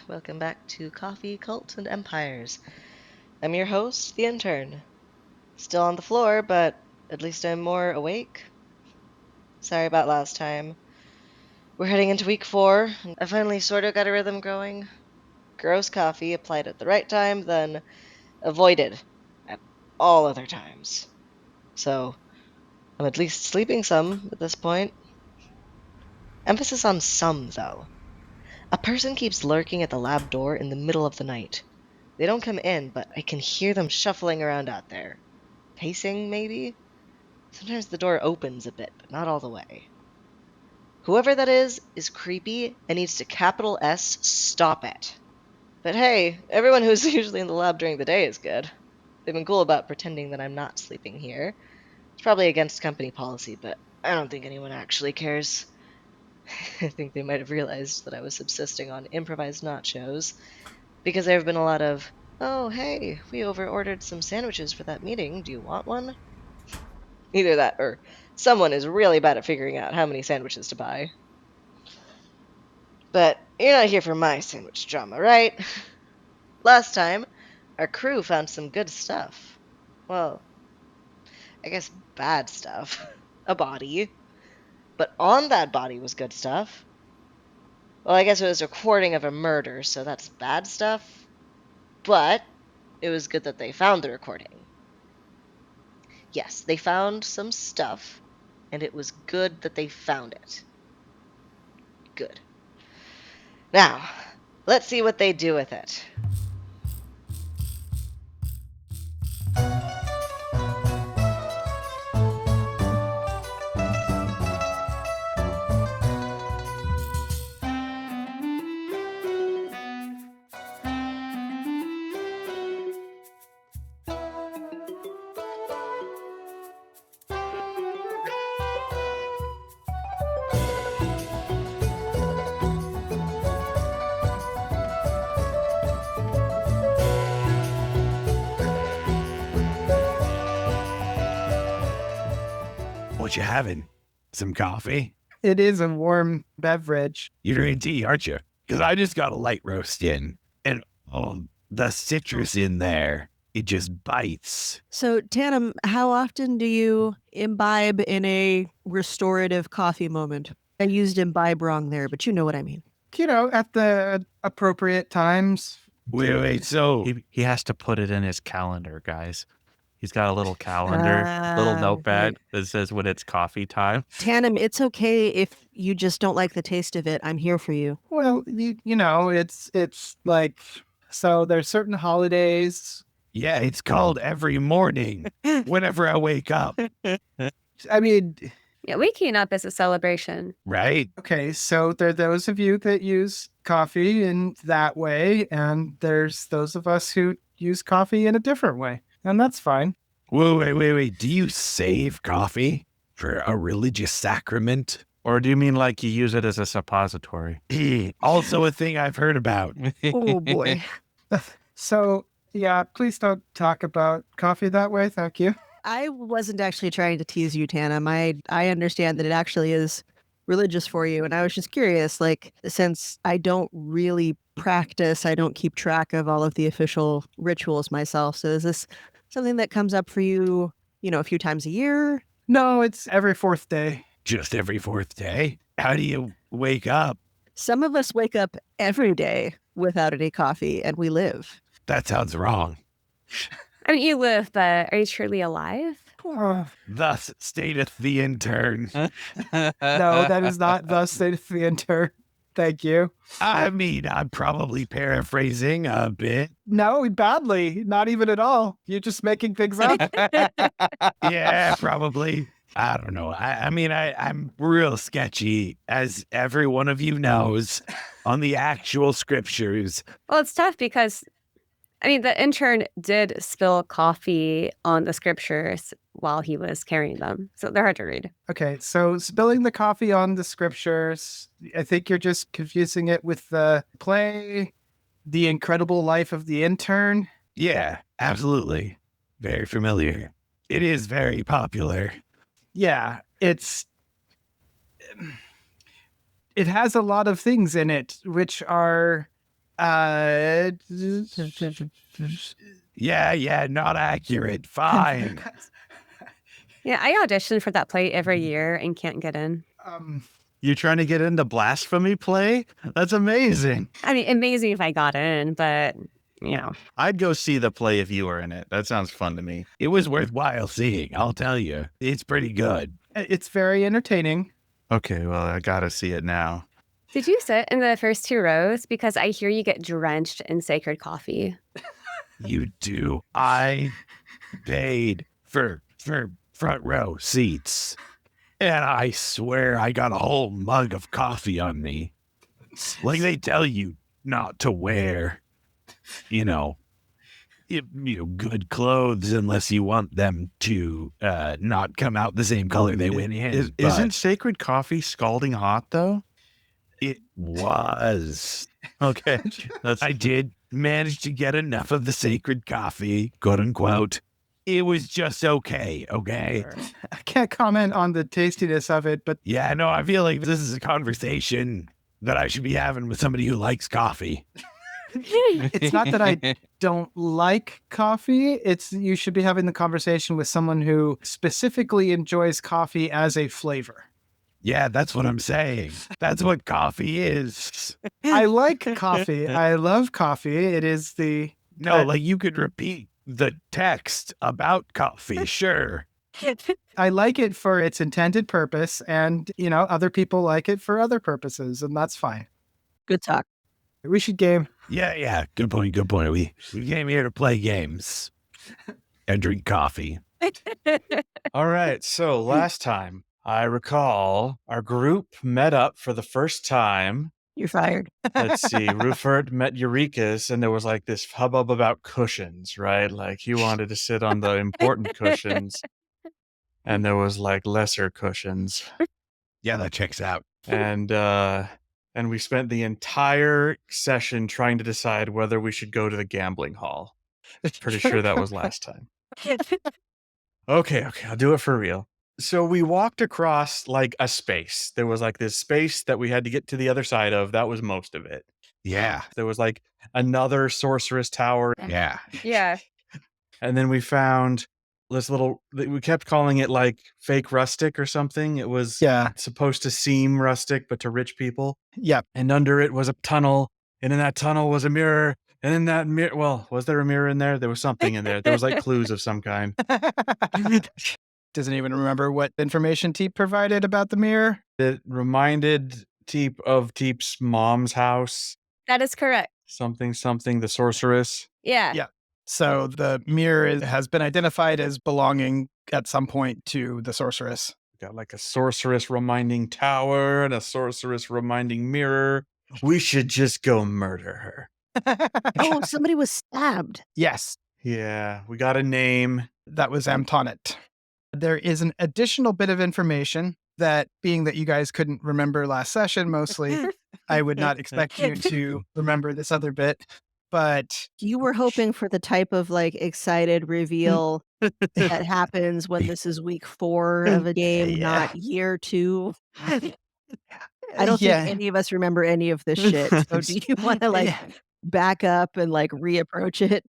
Welcome back to Coffee, Cult, and Empires. I'm your host, the Intern. Still on the floor, but at least I'm more awake. Sorry about last time. We're heading into week 4, and I finally sort of got a rhythm going. Gross coffee applied at the right time, then avoided at all other times. So, I'm at least sleeping some at this point. Emphasis on some, though. A person keeps lurking at the lab door in the middle of the night. They don't come in, but I can hear them shuffling around out there. Pacing, maybe? Sometimes the door opens a bit, but not all the way. Whoever that is creepy and needs to capital S stop it. But hey, everyone who's usually in the lab during the day is good. They've been cool about pretending that I'm not sleeping here. It's probably against company policy, but I don't think anyone actually cares. I think they might have realized that I was subsisting on improvised nachos, because there have been a lot of, oh, hey, we overordered some sandwiches for that meeting. Do you want one? Either that or someone is really bad at figuring out how many sandwiches to buy. But you're not here for my sandwich drama, right? Last time, our crew found some good stuff. Well, I guess bad stuff. A body. But on that body was good stuff. Well, I guess it was a recording of a murder, so that's bad stuff. But it was good that they found the recording. Yes, they found some stuff, and it was good that they found it. Good. Now, let's see what they do with it. What you having? Some coffee? It is a warm beverage. You're drinking tea, aren't you? Because I just got a light roast in, and the citrus in there, it just bites. So, Tanam, how often do you imbibe in a restorative coffee moment? I used imbibe wrong there, but you know what I mean. You know, at the appropriate times. Wait, so He has to put it in his calendar, guys. He's got a little calendar, little notepad that says when it's coffee time. Tanam, it's okay if you just don't like the taste of it. I'm here for you. Well, you know, it's like, so there's certain holidays. yeah, it's called every morning whenever I wake up, I mean, Yeah, waking up is a celebration. right? okay, so there are those of you that use coffee in that way, and there's those of us who use coffee in a different way, and that's fine. Wait. Do you save coffee for a religious sacrament? Or do you mean like you use it as a suppository? Also a thing I've heard about. Oh, boy. So, yeah, please don't talk about coffee that way. Thank you. I wasn't actually trying to tease you, Tanam. I understand that it actually is religious for you. And I was just curious, like, since I don't really practice, I don't keep track of all of the official rituals myself. So is this something that comes up for you, a few times a year? No, it's every fourth day. Just every fourth day? How do you wake up? Some of us wake up every day without any coffee and we live. That sounds wrong. I mean, you live, but are you truly alive? Thus stateth the intern. No, that is not thus saith the intern. Thank you. I mean, I'm probably paraphrasing a bit. No, badly. Not even at all. You're just making things up. Yeah, probably. I don't know. I'm real sketchy, as every one of you knows, on the actual scriptures. Well, it's tough because, the intern did spill coffee on the scriptures while he was carrying them. So they're hard to read. Okay, so spilling the coffee on the scriptures, I think you're just confusing it with the play, The Incredible Life of the Intern. Yeah, absolutely. Very familiar. It is very popular. Yeah, it has a lot of things in it, which are Yeah, not accurate. Fine. Yeah, I audition for that play every year and can't get in. You're trying to get into blasphemy play? That's amazing. I mean, amazing if I got in, but I'd go see the play if you were in it. That sounds fun to me. It was worthwhile seeing, I'll tell you. It's pretty good. It's very entertaining. Okay, well, I gotta see it now. Did you sit in the first 2 rows? Because I hear you get drenched in sacred coffee. You do. I paid for front row seats. And I swear I got a whole mug of coffee on me. Like they tell you not to wear, good clothes unless you want them to not come out the same color they went in. Isn't sacred coffee scalding hot, though? It was. Okay. I did manage to get enough of the sacred coffee, quote unquote. It was just okay. I can't comment on the tastiness of it, but Yeah, no, I feel like this is a conversation that I should be having with somebody who likes coffee. it's not that I don't like coffee. It's you should be having the conversation with someone who specifically enjoys coffee as a flavor. Yeah, that's what I'm saying. That's what coffee is. I like coffee. I love coffee. It is the No, like you could repeat the text about coffee, sure. I like it for its intended purpose, and other people like it for other purposes, and that's fine. Good talk. We should game. Yeah. Good point. We came here to play games and drink coffee. All right. So last time, I recall our group met up for the first time. You're fired. Let's see. Rufert met Urekas, and there was like this hubbub about cushions, right? Like he wanted to sit on the important cushions, and there was like lesser cushions. Yeah, that checks out. And we spent the entire session trying to decide whether we should go to the gambling hall. Pretty sure that was last time. Okay, I'll do it for real. So we walked across like a space. There was like this space that we had to get to the other side of. That was most of it. Yeah. There was like another sorceress tower. Yeah. Yeah. And then we found this we kept calling it like fake rustic or something. It was supposed to seem rustic, but to rich people. Yep. And under it was a tunnel. And in that tunnel was a mirror. And in that mirror, well, was there a mirror in there? There was something in there. There was like clues of some kind. Doesn't even remember what information Teep provided about the mirror. It reminded Teep of Teep's mom's house. That is correct. Something, the sorceress. Yeah. Yeah. So the mirror has been identified as belonging at some point to the sorceress. Got like a sorceress reminding tower and a sorceress reminding mirror. We should just go murder her. Oh, somebody was stabbed. Yes. Yeah, we got a name. That was Amtonet. There is an additional bit of information that, being that you guys couldn't remember last session mostly, I would not expect you to remember this other bit. But You were hoping for the type of like excited reveal that happens when this is week 4 of a game, not year 2. I don't think any of us remember any of this shit. So do you want to like back up and like reapproach it?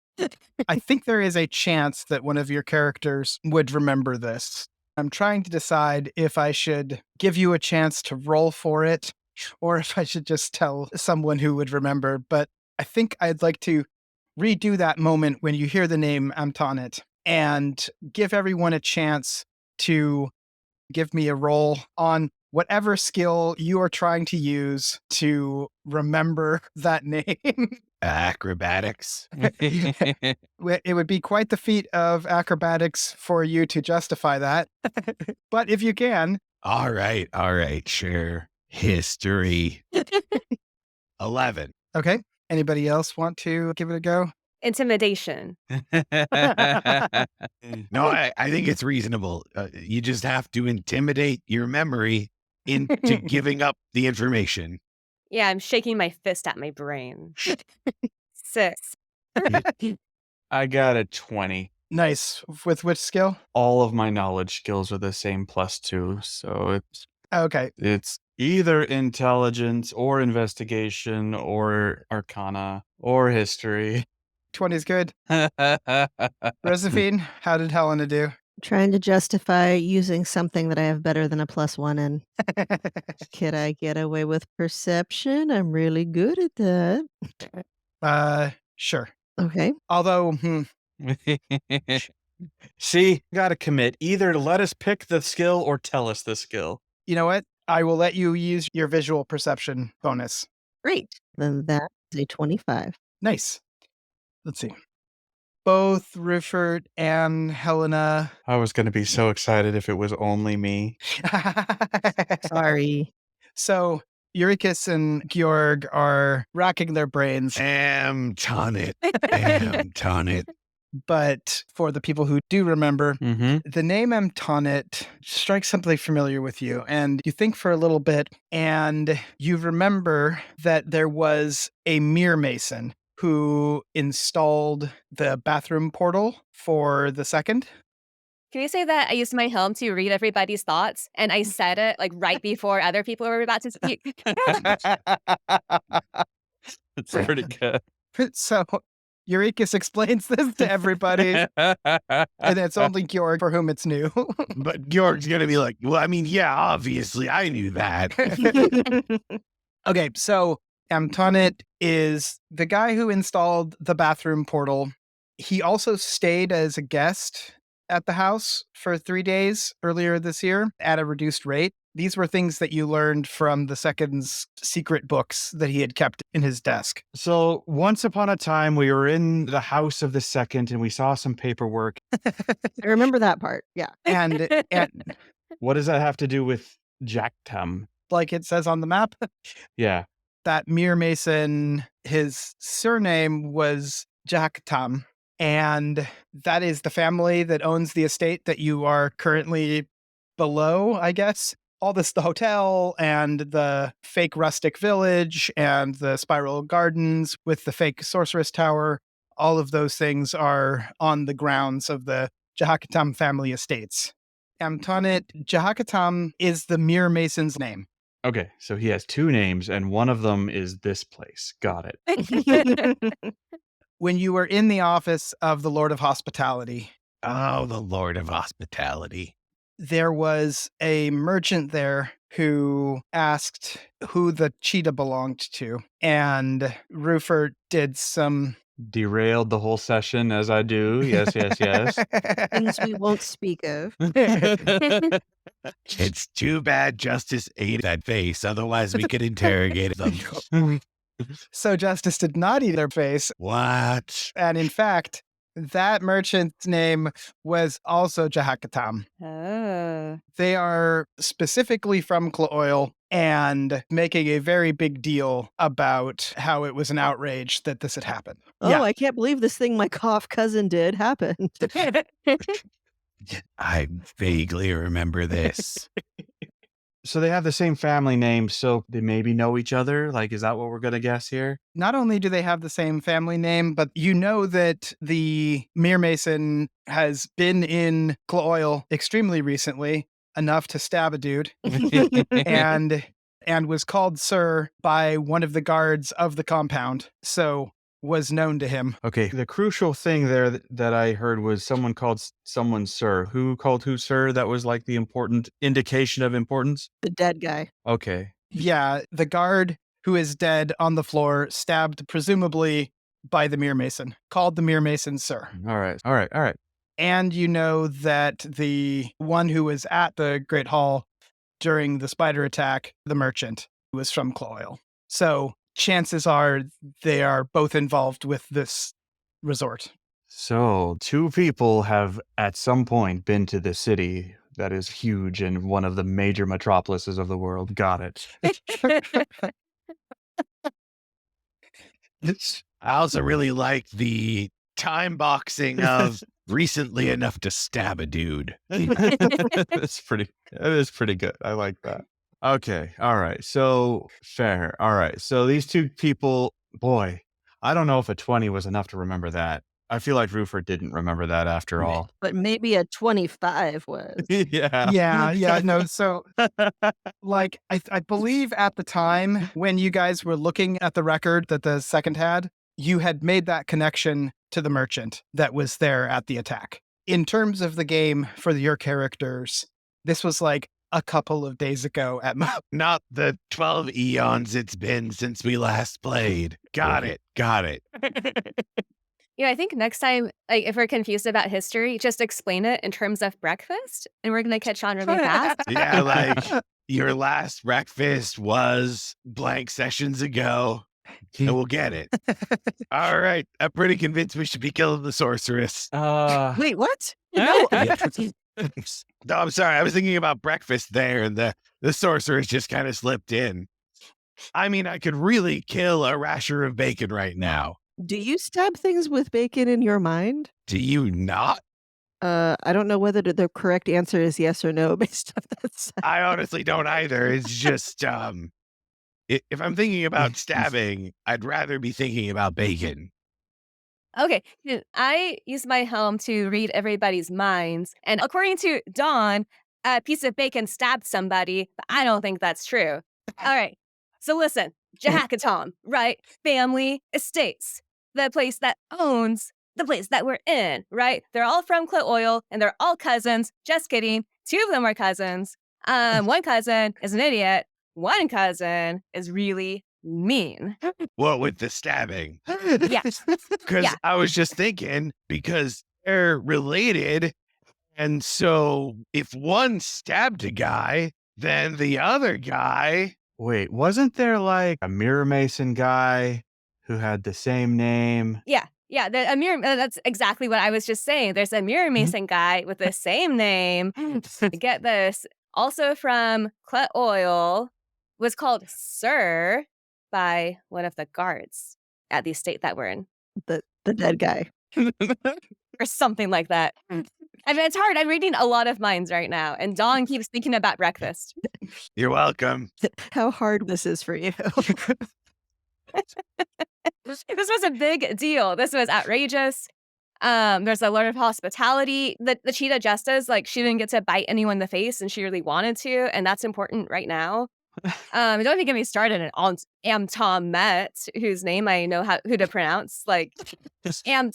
I think there is a chance that one of your characters would remember this. I'm trying to decide if I should give you a chance to roll for it or if I should just tell someone who would remember. But I think I'd like to redo that moment when you hear the name Amtonet and give everyone a chance to give me a roll on whatever skill you are trying to use to remember that name. Acrobatics. It would be quite the feat of acrobatics for you to justify that. But if you can. All right, sure. History. 11. Okay. Anybody else want to give it a go? Intimidation. No, I think it's reasonable. You just have to intimidate your memory into giving up the information. Yeah, I'm shaking my fist at my brain. 6. I got a 20. Nice. With which skill? All of my knowledge skills are the same +2, so Okay. it's Either intelligence or investigation or arcana or history. 20 is good. Rozafeen, how did Helena do? Trying to justify using something that I have better than a +1 in. Could I get away with perception? I'm really good at that. Sure. Okay. Although, See, gotta commit. Either let us pick the skill or tell us the skill. you know what? I will let you use your visual perception bonus. Great. Then that's a 25. Nice. Let's see. Both Rufert and Helena. I was gonna be so excited if it was only me. Sorry. So Urekas and Georg are racking their brains. Ton it. Ton it. But for the people who do remember, Mm-hmm. the name Amtonit strikes something familiar with you. And you think for a little bit, and you remember that there was a mirror mason who installed the bathroom portal for the second. Can you say that I used my helm to read everybody's thoughts and I said it like right before other people were about to speak? It's pretty good. So Urekas explains this to everybody, and it's only Georg for whom it's new. But Georg's going to be like, well, I mean, yeah, obviously, I knew that. Okay, so Amtonit is the guy who installed the bathroom portal. He also stayed as a guest at the house for 3 days earlier this year at a reduced rate. These were things that you learned from the second's secret books that he had kept in his desk. So once upon a time, we were in the house of the second and we saw some paperwork. I remember that part. Yeah. And What does that have to do with Jacktam? like it says on the map, Yeah. that Mir Mason, his surname was Jacktam. And that is the family that owns the estate that you are currently below, I guess. All this, the hotel and the fake rustic village and the spiral gardens with the fake sorceress tower, all of those things are on the grounds of the Jahakatam family estates. Amtonit Jahakatam is the Mir Mason's name. Okay, so he has two names and one of them is this place. Got it. When you were in the office of the Lord of Hospitality, Oh, the Lord of Hospitality. there was a merchant there who asked who the cheetah belonged to. And Rufert did some... Derailed the whole session as I do. Yes, yes, yes. Things we won't speak of. It's too bad Justice ate that face. Otherwise, we could interrogate them. So Justice did not eat their face. What? And in fact, that merchant's name was also Jahakatam. Oh. They are specifically from Cloil and making a very big deal about how it was an outrage that this had happened. Oh, I can't believe this thing my cough cousin did happened. I vaguely remember this. So they have the same family name, so they maybe know each other? Like, is that what we're going to guess here? Not only do they have the same family name, but you know that the Mir Mason has been in Cloil extremely recently, enough to stab a dude, and was called Sir by one of the guards of the compound, so was known to him. Okay, the crucial thing there that I heard was someone called someone Sir. Who called who Sir? That was like the important indication of importance? The dead guy. Okay. Yeah, the guard who is dead on the floor, stabbed presumably by the Mir Mason, called the Mir Mason Sir. All right. And you know that the one who was at the Great Hall during the spider attack, the merchant, was from Cloil. So chances are they are both involved with this resort. So, two people have at some point been to the city that is huge and one of the major metropolises of the world. Got it. I also really like the time boxing of recently enough to stab a dude. That is pretty good. I like that. Okay. All right. So Phair. All right. So these two people, boy, I don't know if a 20 was enough to remember that. I feel like Roofer didn't remember that after all. But maybe a 25 was. Yeah. Yeah, no. So, like, I believe at the time when you guys were looking at the record that the second had, you had made that connection to the merchant that was there at the attack. In terms of the game for your characters, this was like a couple of days ago at most. Not the 12 eons it's been since we last played. Got it. I think next time, like, if we're confused about history, just explain it in terms of breakfast, and we're gonna catch on really fast. Yeah, like your last breakfast was blank sessions ago, and we'll get it. All right, I'm pretty convinced we should be killing the sorceress. Wait, what? No, I'm sorry. I was thinking about breakfast there, and the sorceress just kind of slipped in. I mean, I could really kill a rasher of bacon right now. Do you stab things with bacon in your mind? Do you not? I don't know whether the correct answer is yes or no based on that. I honestly don't either. It's just, if I'm thinking about stabbing, I'd rather be thinking about bacon. Okay, I use my helm to read everybody's minds, and according to Dawn, a piece of bacon stabbed somebody, but I don't think that's true. All right, so listen, Jahakatom, right? Family estates, the place that owns the place that we're in, right? They're all from Clit Oil, and they're all cousins. Just kidding. 2 of them are cousins. One cousin is an idiot. One cousin is really mean. What with the stabbing? Yeah. Because Yeah. I was just thinking, because they're related. And so if one stabbed a guy, then the other guy. Wait, wasn't there like a mirror mason guy who had the same name? Yeah, a mirror. That's exactly what I was just saying. There's a mirror mason guy with the same name. Get this. Also from Clit Oil, was called Sir by one of the guards at the estate that we're in, The dead guy. or something like that. I mean, it's hard. I'm reading a lot of minds right now, and Dawn keeps thinking about breakfast. You're welcome. How hard this is for you. This was a big deal. This was outrageous. There's a lot of hospitality. The cheetah justice, like, she didn't get to bite anyone in the face, and she really wanted to, and that's important right now. Don't even get me started on Tom Met, whose name I know who to pronounce. Like,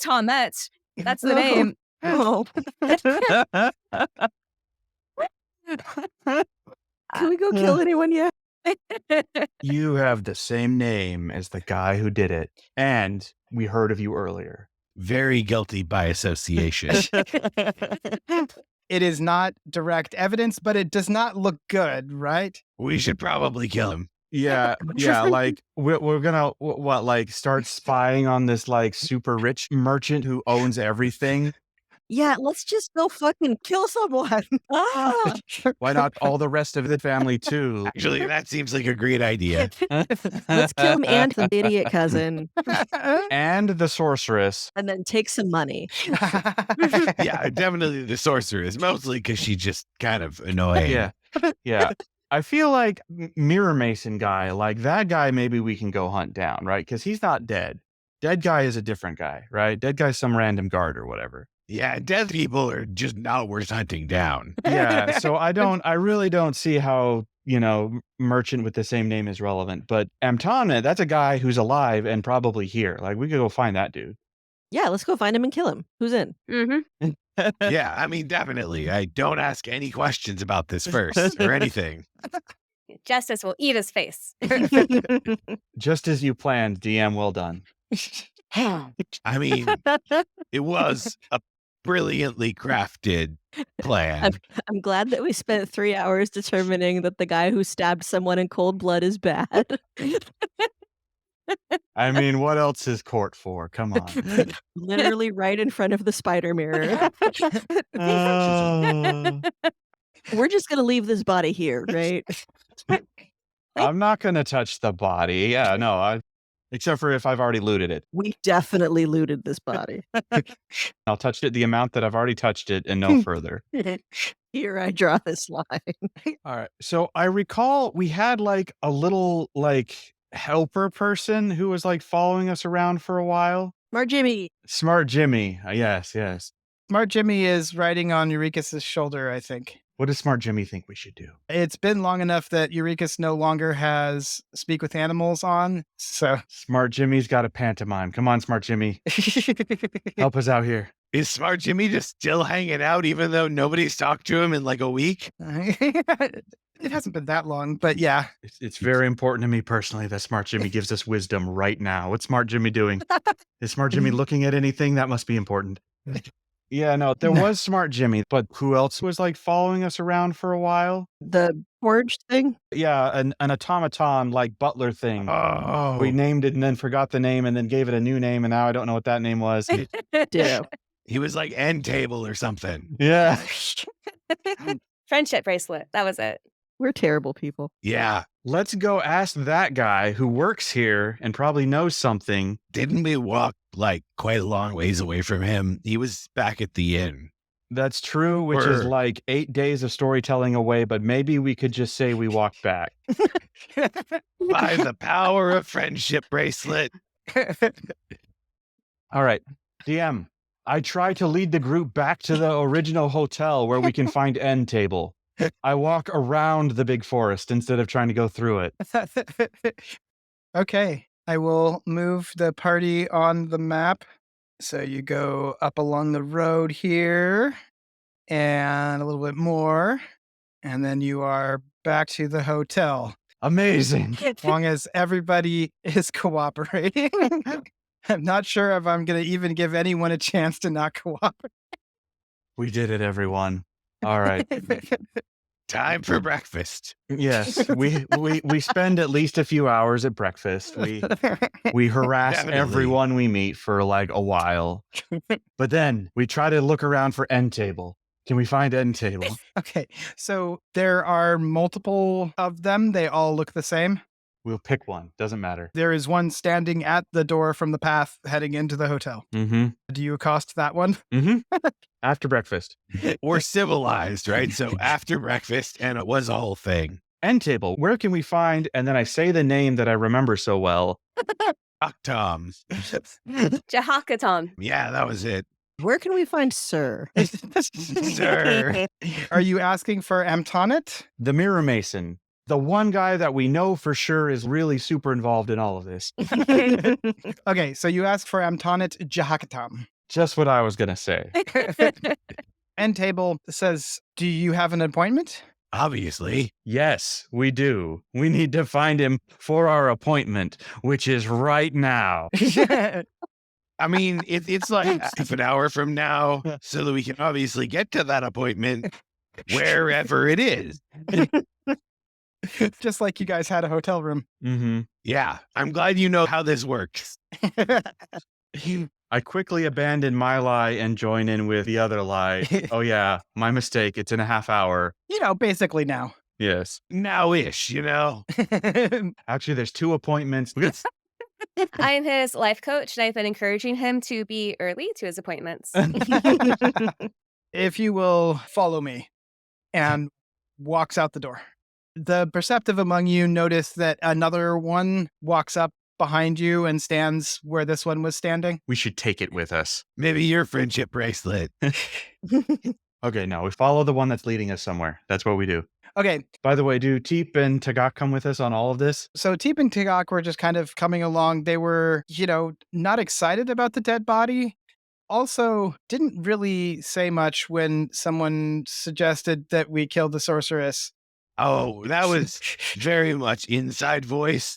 Tom Met, that's the name. Oh. Can we go kill anyone yet? You have the same name as the guy who did it, and we heard of you earlier. Very guilty by association. It is not direct evidence, but it does not look good, right? We should probably kill him. Yeah, like we're gonna like start spying on this like super rich merchant who owns everything. Yeah, let's just go fucking kill someone. Why not all the rest of the family too? Actually, that seems like a great idea. Let's kill him and the idiot cousin, And the sorceress. and then take some money. Yeah, definitely the sorceress, mostly because she's just kind of annoying. Yeah. I feel like Mirror Mason guy, like that guy, maybe we can go hunt down, right? Because he's not dead. Dead guy is a different guy, right? Dead guy's some random guard or whatever. Yeah, dead people are just not worth hunting down. Yeah, so I really don't see how, merchant with the same name is relevant. But Amtana, that's a guy who's alive and probably here. Like, we could go find that dude. Yeah, let's go find him and kill him. Who's in? Mm-hmm. Yeah, I mean, definitely. I don't ask any questions about this first or anything. Justice will eat his face. Just as you planned, DM, well done. I mean, it was a brilliantly crafted plan. I'm glad that we spent 3 hours determining that the guy who stabbed someone in cold blood is bad. I mean, what else is court for? Come on. Literally right in front of the spider mirror. We're just going to leave this body here, right? I'm not going to touch the body. Yeah, no, except for if I've already looted it. We definitely looted this body. I'll touch it the amount that I've already touched it and no further. Here I draw this line. All right. So I recall we had like a little like helper person who was like following us around for a while. Smart Jimmy. Smart Jimmy. Yes, yes. Smart Jimmy is riding on Urekas' shoulder, I think. What does Smart Jimmy think we should do? It's been long enough that Urekas no longer has Speak with Animals on, so. Smart Jimmy's got a pantomime. Come on, Smart Jimmy. Help us out here. Is Smart Jimmy just still hanging out even though nobody's talked to him in like a week? It hasn't been that long, but yeah. It's very important to me personally that Smart Jimmy gives us wisdom right now. What's Smart Jimmy doing? Is Smart Jimmy looking at anything? That must be important. Yeah, no, there was Smart Jimmy, but who else was like following us around for a while? The forged thing? Yeah, an automaton like butler thing. Oh. We named it and then forgot the name and then gave it a new name and now I don't know what that name was. Ditto. He was like end table or something. Yeah. Friendship bracelet. That was it. We're terrible people. Yeah. Let's go ask that guy who works here and probably knows something. Didn't we walk like quite a long ways away from him? He was back at the inn. That's true, which is like 8 days of storytelling away, but maybe we could just say we walked back. By the power of friendship bracelet. All right, DM, I try to lead the group back to the original hotel where we can find end table. I walk around the big forest instead of trying to go through it. Okay, I will move the party on the map. So you go up along the road here and a little bit more, and then you are back to the hotel. Amazing. As long as everybody is cooperating. I'm not sure if I'm going to even give anyone a chance to not cooperate. We did it, everyone. All right. Time for breakfast. Yes, we spend at least a few hours at breakfast. We harass Definitely. everyone we meet for like a while. But then we try to look around for end table. Can we find end table? Okay, so there are multiple of them. They all look the same. We'll pick one. Doesn't matter. There is one standing at the door from the path heading into the hotel. Mm-hmm. Do you accost that one? Mm-hmm. After breakfast. We're civilized, right? So after breakfast, and it was a whole thing. End table. Where can we find? And then I say the name that I remember so well. Tom. Jahakaton. Yeah, that was it. Where can we find Sir? Sir. Are you asking for Amtonet? The Mirror Mason. The one guy that we know for sure is really super involved in all of this. Okay, so you ask for Amtonet Jahakatam. Just what I was going to say. End table says, do you have an appointment? Obviously. Yes, we do. We need to find him for our appointment, which is right now. I mean, it's like half an hour from now, so that we can obviously get to that appointment wherever it is. Just like you guys had a hotel room. Mm-hmm. Yeah, I'm glad you know how this works. I quickly abandon my lie and join in with the other lie. Oh yeah, my mistake. It's in a half hour. You know, basically now. Yes. Now-ish, you know? Actually, there's 2 appointments. I'm his life coach, and I've been encouraging him to be early to his appointments. If you will follow me, and walks out the door. The perceptive among you notice that another one walks up behind you and stands where this one was standing. We should take it with us. Maybe your friendship bracelet. Okay, no, we follow the one that's leading us somewhere. That's what we do. Okay, By the way, do Teep and Tagak come with us on all of this? so Teep and Tigak were just kind of coming along. They were, not excited about the dead body. Also, didn't really say much when someone suggested that we kill the sorceress. Oh, that was very much inside voice.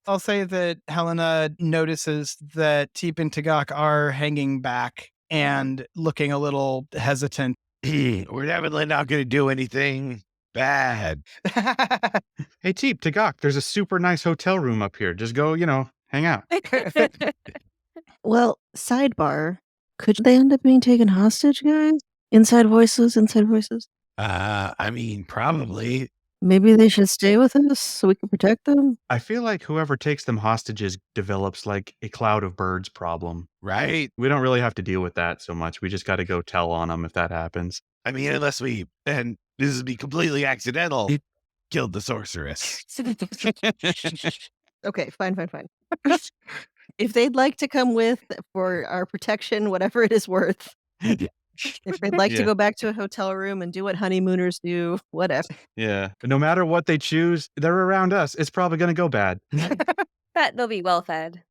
I'll say that Helena notices that Teep and Tagak are hanging back and looking a little hesitant. We're definitely not going to do anything bad. Hey, Teep, Tagak, there's a super nice hotel room up here. Just go, hang out. Well, sidebar. Could they end up being taken hostage, guys? Inside voices. I mean, probably. Maybe they should stay with us so we can protect them. I feel like whoever takes them hostages develops like a cloud of birds problem. Right? We don't really have to deal with that so much. We just got to go tell on them if that happens. I mean, unless and this would be completely accidental, killed the sorceress. Okay, fine. If they'd like to come with for our protection, whatever it is worth. If they'd like to Yeah. go back to a hotel room and do what honeymooners do, whatever. Yeah. But no matter what they choose, they're around us. It's probably going to go bad. But they'll be well fed.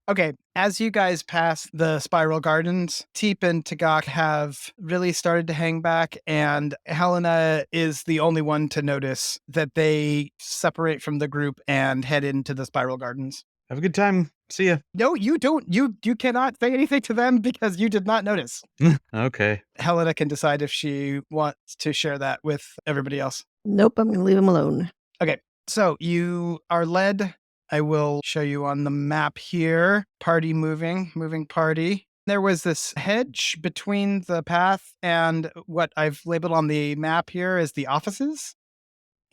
Okay, as you guys pass the spiral gardens, Teep and Tagak have really started to hang back, and Helena is the only one to notice that they separate from the group and head into the spiral gardens. Have a good time. See ya. No, you don't. You cannot say anything to them because you did not notice. Okay. Helena can decide if she wants to share that with everybody else. Nope, I'm going to leave them alone. Okay, so you are led. I will show you on the map here. Party moving party. There was this hedge between the path and what I've labeled on the map here as the offices.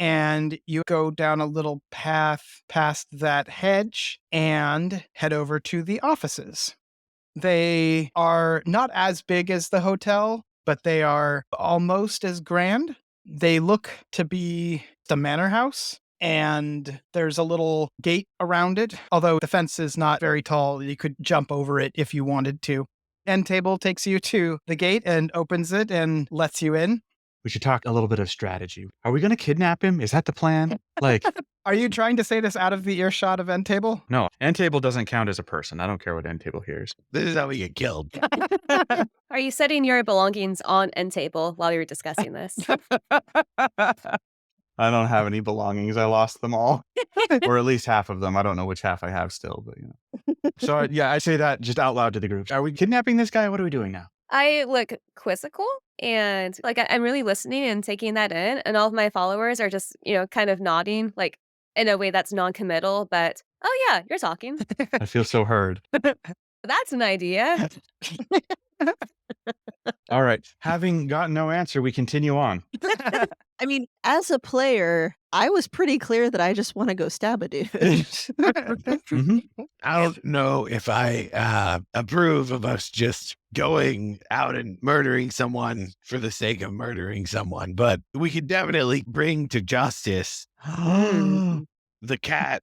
And you go down a little path past that hedge and head over to the offices. They are not as big as the hotel, but they are almost as grand. They look to be the manor house, and there's a little gate around it. Although the fence is not very tall, you could jump over it if you wanted to. End table takes you to the gate and opens it and lets you in. We should talk a little bit of strategy. Are we going to kidnap him? Is that the plan? Like, Are you trying to say this out of the earshot of End table? no, end table doesn't count as a person. I don't care what end table hears. This is how we get killed. Are you setting your belongings on end table while you're discussing this? I don't have any belongings. I lost them all, or at least half of them. I don't know which half I have still, but you know. So I say that just out loud to the group. Are we kidnapping this guy? What are we doing now? I look quizzical and like I'm really listening and taking that in. And all of my followers are just, kind of nodding like in a way that's non-committal, but oh yeah, you're talking. I feel so heard. That's an idea. All right. Having gotten no answer, we continue on. I mean, as a player, I was pretty clear that I just want to go stab a dude. Mhm. I don't know if I approve of us just going out and murdering someone for the sake of murdering someone, but we could definitely bring to justice the cat,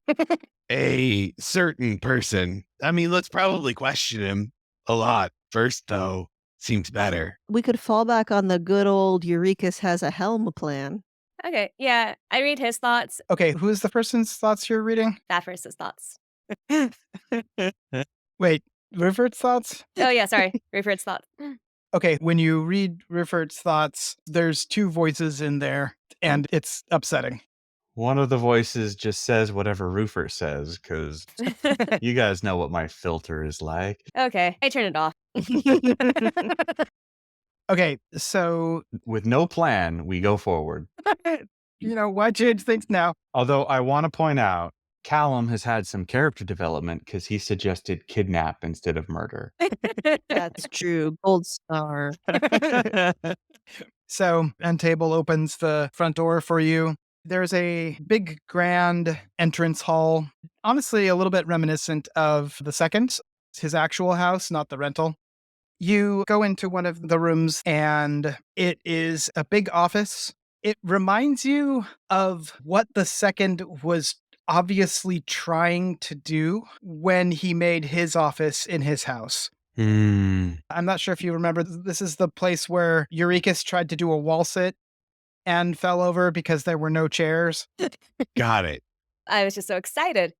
a certain person. I mean, let's probably question him a lot first, though. Seems better. We could fall back on the good old Urekas has a helm plan. Okay, yeah, I read his thoughts. Okay, who's the person's thoughts you're reading? Thaffer's thoughts. Wait, Rivert's thoughts? Oh yeah, sorry, Rayford's thoughts. Okay, when you read Rivert's thoughts, there's two voices in there, and it's upsetting. One of the voices just says whatever Roofer says, because you guys know what my filter is like. Okay, I turn it off. Okay, so, With no plan, we go forward. why change things now? Although I want to point out, Callum has had some character development because he suggested kidnap instead of murder. That's true. Gold star. So, End table opens the front door for you. There's a big, grand entrance hall, honestly, a little bit reminiscent of the second, his actual house, not the rental. You go into one of the rooms, and it is a big office. It reminds you of what the second was obviously trying to do when he made his office in his house. I'm not sure if you remember, this is the place where Urekas tried to do a wall sit and fell over because there were no chairs. Got it. I was just so excited.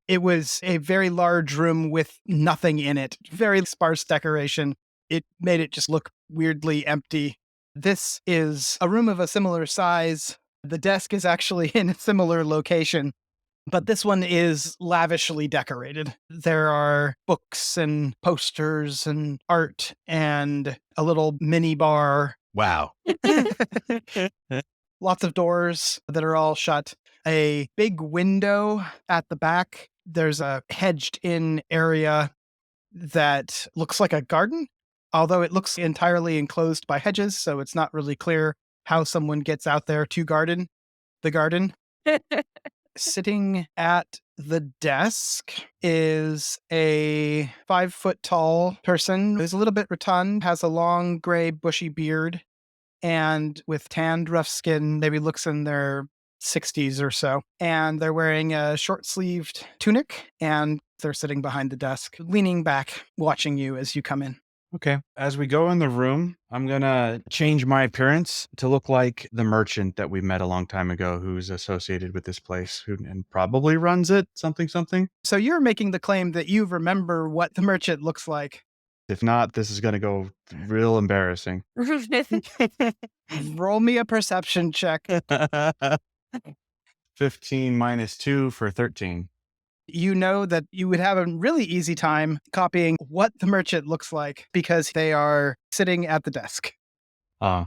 It was a very large room with nothing in it, very sparse decoration. It made it just look weirdly empty. This is a room of a similar size. The desk is actually in a similar location, but this one is lavishly decorated. There are books and posters and art and a little mini bar. Wow. Lots of doors that are all shut. A big window at the back. There's a hedged in area that looks like a garden, although it looks entirely enclosed by hedges, so it's not really clear how someone gets out there to garden the garden. Sitting at the desk is a 5-foot tall person who's a little bit rotund, has a long gray bushy beard, and with tanned rough skin, maybe looks in their 60s or so. And they're wearing a short-sleeved tunic, and they're sitting behind the desk, leaning back, watching you as you come in. Okay. As we go in the room, I'm going to change my appearance to look like the merchant that we met a long time ago who's associated with this place and probably runs it, something. So you're making the claim that you remember what the merchant looks like. If not, this is going to go real embarrassing. Roll me a perception check. 15 minus 2 for 13. You know that you would have a really easy time copying what the merchant looks like because they are sitting at the desk. Oh,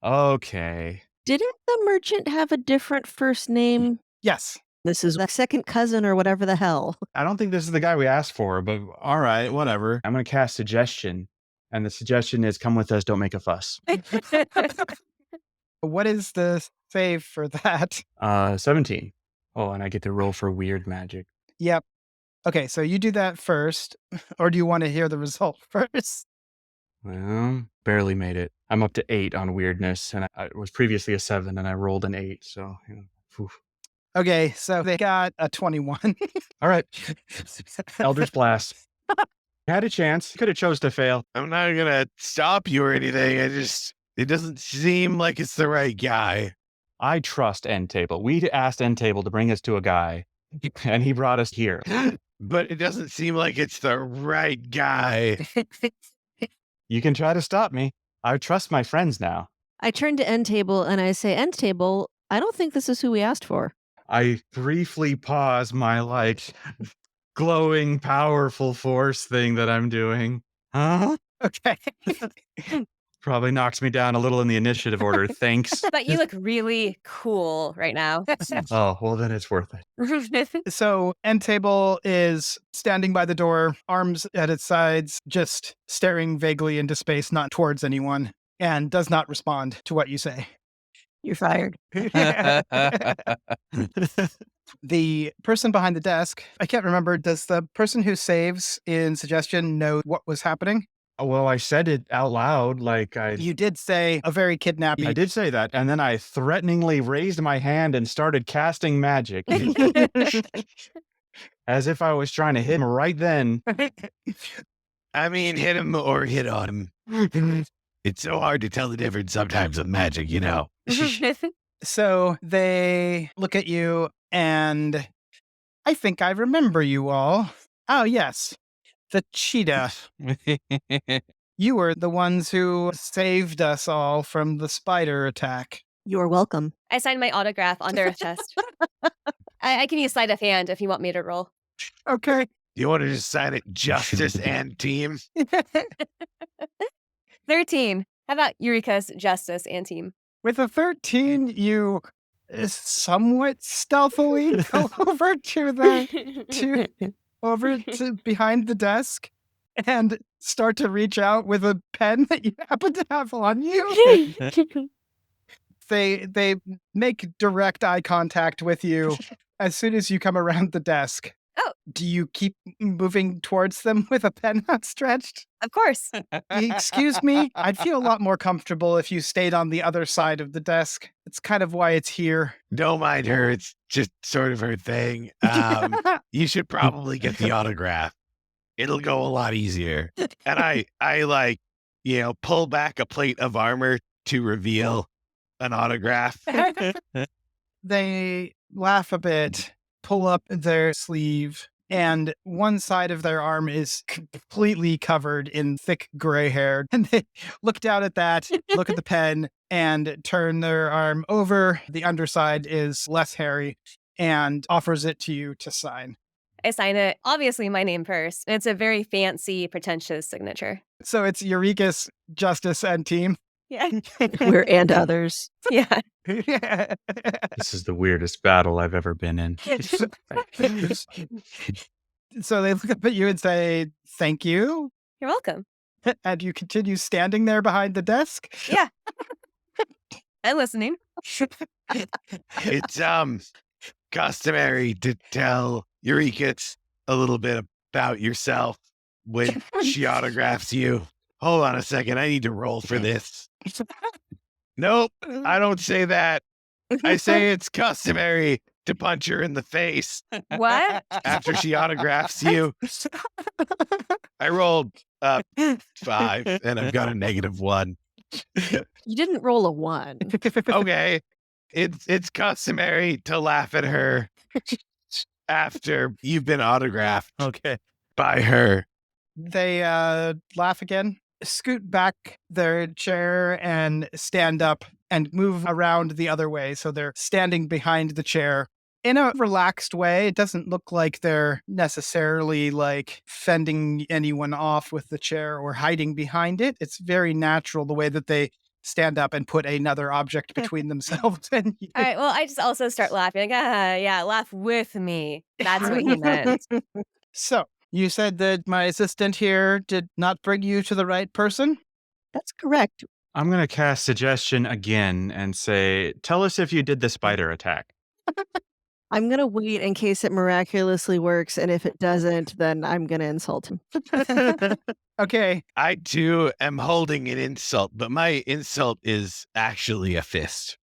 okay. Didn't the merchant have a different first name? Yes. This is a second cousin or whatever the hell. I don't think this is the guy we asked for, but all right, whatever. I'm going to cast suggestion. And the suggestion is come with us, don't make a fuss. What is the save for that? 17. Oh, and I get to roll for weird magic. Yep. Okay, so you do that first, or do you want to hear the result first? Well, barely made it. I'm up to 8 on weirdness, and I was previously a 7, and I rolled an 8, so, phew. Okay, so they got a 21. All right. Eldritch Blast. Had a chance. Could have chose to fail. I'm not gonna stop you or anything. It doesn't seem like it's the right guy. I trust End Table. We asked End Table to bring us to a guy, and he brought us here. But it doesn't seem like it's the right guy. You can try to stop me. I trust my friends now. I turn to End Table and I say, End Table, I don't think this is who we asked for. I briefly pause my, glowing, powerful force thing that I'm doing. Huh? Okay. Probably knocks me down a little in the initiative order. Thanks. But you look really cool right now. Oh, well, then it's worth it. So End Table is standing by the door, arms at its sides, just staring vaguely into space, not towards anyone, and does not respond to what you say. You're fired. The person behind the desk, I can't remember, does the person who saves in suggestion know what was happening? Well, I said it out loud, You did say a very kidnapping. I did say that, and then I threateningly raised my hand and started casting magic. As if I was trying to hit him right then. I mean, hit him or hit on him. It's so hard to tell the difference sometimes with magic, you know. So they look at you and I think I remember you all. Oh, yes. The cheetah. You were the ones who saved us all from the spider attack. You're welcome. I signed my autograph on their chest. I can use sleight of hand if you want me to roll. Okay. You want to just sign it justice and team? 13. How about Urekas, justice, and team? With a 13, you somewhat stealthily go over to behind the desk and start to reach out with a pen that you happen to have on you. They make direct eye contact with you as soon as you come around the desk. Oh. Do you keep moving towards them with a pen outstretched? Of course. Excuse me? I'd feel a lot more comfortable if you stayed on the other side of the desk. It's kind of why it's here. Don't mind her. It's just sort of her thing. You should probably get the autograph. It'll go a lot easier. And I pull back a plate of armor to reveal an autograph. They laugh a bit, pull up their sleeve, and one side of their arm is completely covered in thick gray hair. And they look down at that, look at the pen, and turn their arm over. The underside is less hairy and offers it to you to sign. I sign it, obviously my name first. It's a very fancy, pretentious signature. So it's Urekas, Justice, and Team. Yeah. We're and others. Yeah. This is the weirdest battle I've ever been in. So they look up at you and say, thank you. You're welcome. And you continue standing there behind the desk? Yeah. I'm listening. It's customary to tell Urekas a little bit about yourself when she autographs you. Hold on a second. I need to roll for this. Nope, I don't say that. I say it's customary to punch her in the face What? after she autographs you. I rolled 5 and I've got a -1. You didn't roll a 1. Okay. It's customary to laugh at her after you've been autographed Okay. by her. They laugh again, scoot back their chair and stand up and move around the other way. So they're standing behind the chair in a relaxed way. It doesn't look like they're necessarily like fending anyone off with the chair or hiding behind it. It's very natural the way that they stand up and put another object between themselves and you. All right. Well, I just also start laughing. Like, yeah, laugh with me. That's what he meant. So you said that my assistant here did not bring you to the right person? That's correct. I'm going to cast suggestion again and say, tell us if you did the spider attack. I'm going to wait in case it miraculously works. And if it doesn't, then I'm going to insult him. Okay. I too am holding an insult, but my insult is actually a fist.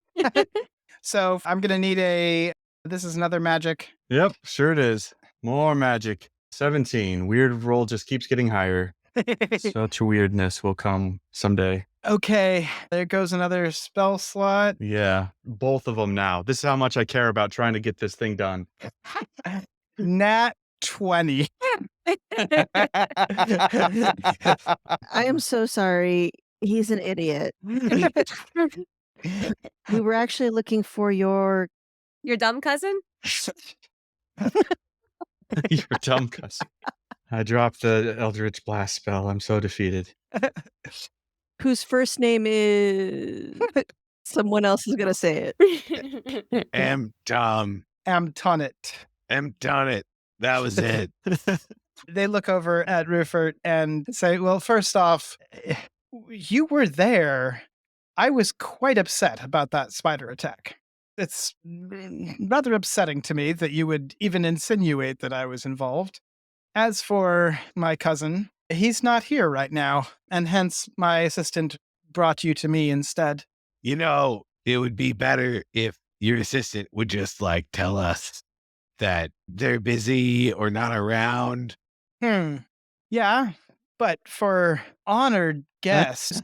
So I'm going to need this is another magic. Yep, sure it is. More magic. 17. Weird roll just keeps getting higher. Such weirdness will come someday. Okay. There goes another spell slot. Yeah, both of them now. This is how much I care about trying to get this thing done. Nat 20. I am so sorry. He's an idiot. We were actually looking for your Dumb cousin? You're a dumb cuss. I dropped the Eldritch Blast spell. I'm so defeated. whose first name is someone else is going to say it. Am Tom. Am Tonnet. Am done it. That was it. They look over at Rufert and say, well, first off, you were there. I was quite upset about that spider attack. It's rather upsetting to me that you would even insinuate that I was involved. As for my cousin, he's not here right now, and hence my assistant brought you to me instead. You know, it would be better if your assistant would just tell us that they're busy or not around. Yeah, but for honored guests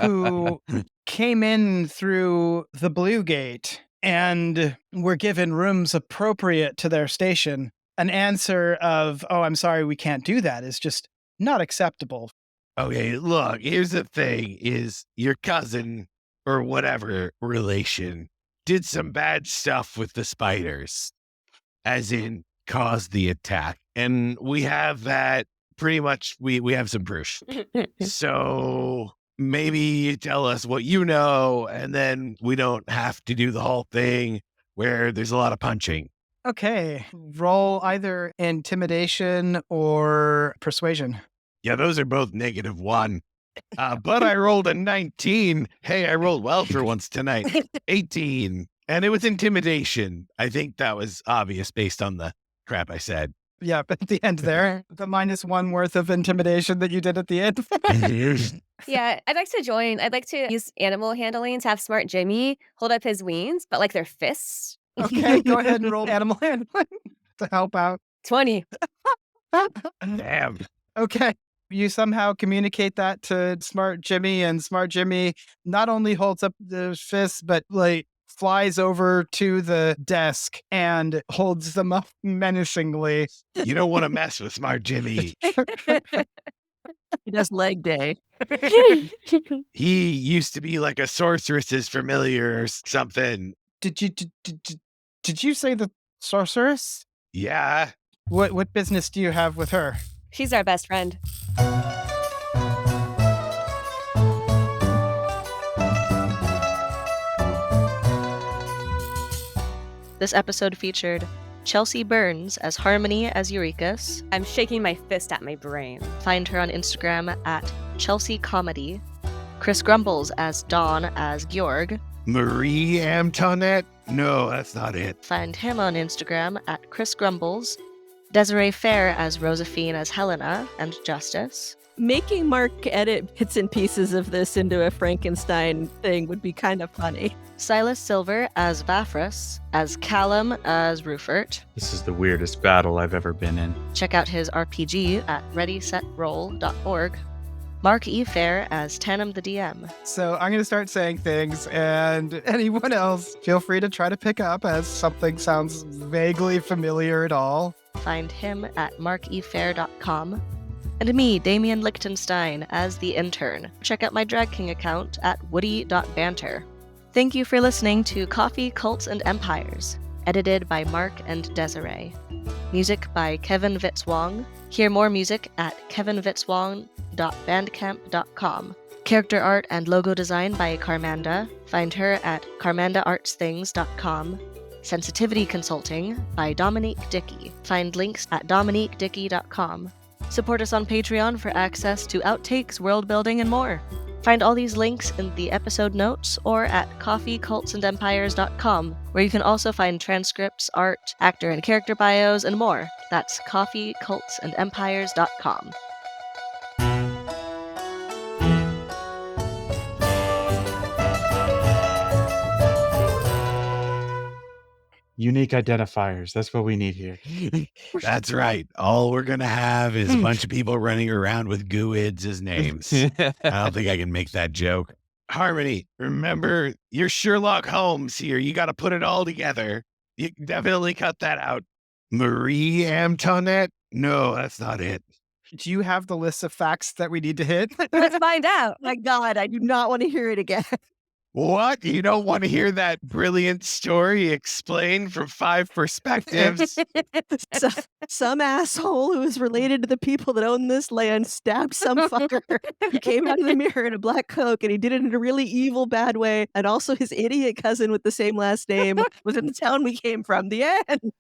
who came in through the Blue Gate and were given rooms appropriate to their station, an answer of, oh, I'm sorry, we can't do that is just not acceptable. Okay, look, here's the thing is your cousin or whatever relation did some bad stuff with the spiders, as in caused the attack. And we have that pretty much, we have some proof. So maybe you tell us what you know, and then we don't have to do the whole thing where there's a lot of punching. Okay, roll either intimidation or persuasion. Yeah, those are both -1. But I rolled a 19. Hey, I rolled well for once tonight. 18. And it was intimidation. I think that was obvious based on the crap I said. Yeah, but at the end there, the -1 worth of intimidation that you did at the end. Yeah, I'd like to join. I'd like to use animal handling to have Smart Jimmy hold up his wings, but like their fists. Okay, go ahead and roll animal handling to help out. 20. Damn. Okay. You somehow communicate that to Smart Jimmy, and Smart Jimmy not only holds up the fists, but flies over to the desk and holds them up menacingly. You don't want to mess with Smart Jimmy. He does leg day. He used to be like a sorceress's familiar or something. Did you say the sorceress? Yeah. What business do you have with her? She's our best friend. This episode featured Chelsea Burns as Harmony as Urekas. I'm shaking my fist at my brain. Find her on Instagram at Chelsea Comedy. Chris Grumbles as Dawn as Georg. Marie Antoinette? No, that's not it. Find him on Instagram at Chris Grumbles. Desiree Phair as Rozafeen as Hellena and Justice. Making Mark edit bits and pieces of this into a Frankenstein thing would be kind of funny. Silas Silver as Vafrus, as Callum as Rufert. This is the weirdest battle I've ever been in. Check out his RPG at readysetroll.org. Mark E. Phair as Tanam the DM. So I'm going to start saying things, and anyone else, feel free to try to pick up as something sounds vaguely familiar at all. Find him at markephair.com. And me, Damian Lichtenstein, as the Intern. Check out my Drag King account at woody.banter. Thank you for listening to Coffee, Cults, and Empires, edited by Mark and Desiree. Music by Kevin Vitzwong. Hear more music at kevinvitzwong.bandcamp.com. Character art and logo design by Carmanda. Find her at carmandaartsthings.com. Sensitivity consulting by Dominique Dickey. Find links at dominiquedickey.com. Support us on Patreon for access to outtakes, world building, and more. Find all these links in the episode notes or at coffeecultsandempires.com, where you can also find transcripts, art, actor and character bios, and more. That's coffeecultsandempires.com. Unique identifiers. That's what we need here. That's right. All we're going to have is a bunch of people running around with gooids as names. I don't think I can make that joke. Harmony, remember, you're Sherlock Holmes here. You got to put it all together. You can definitely cut that out. Marie Antoinette? No, that's not it. Do you have the list of facts that we need to hit? Let's find out. My God, I do not want to hear it again. What? You don't want to hear that brilliant story explained from 5 perspectives? Some asshole who is related to the people that own this land stabbed some fucker who came out of the mirror in a black cloak, and he did it in a really evil, bad way. And also his idiot cousin with the same last name was in the town we came from. The end.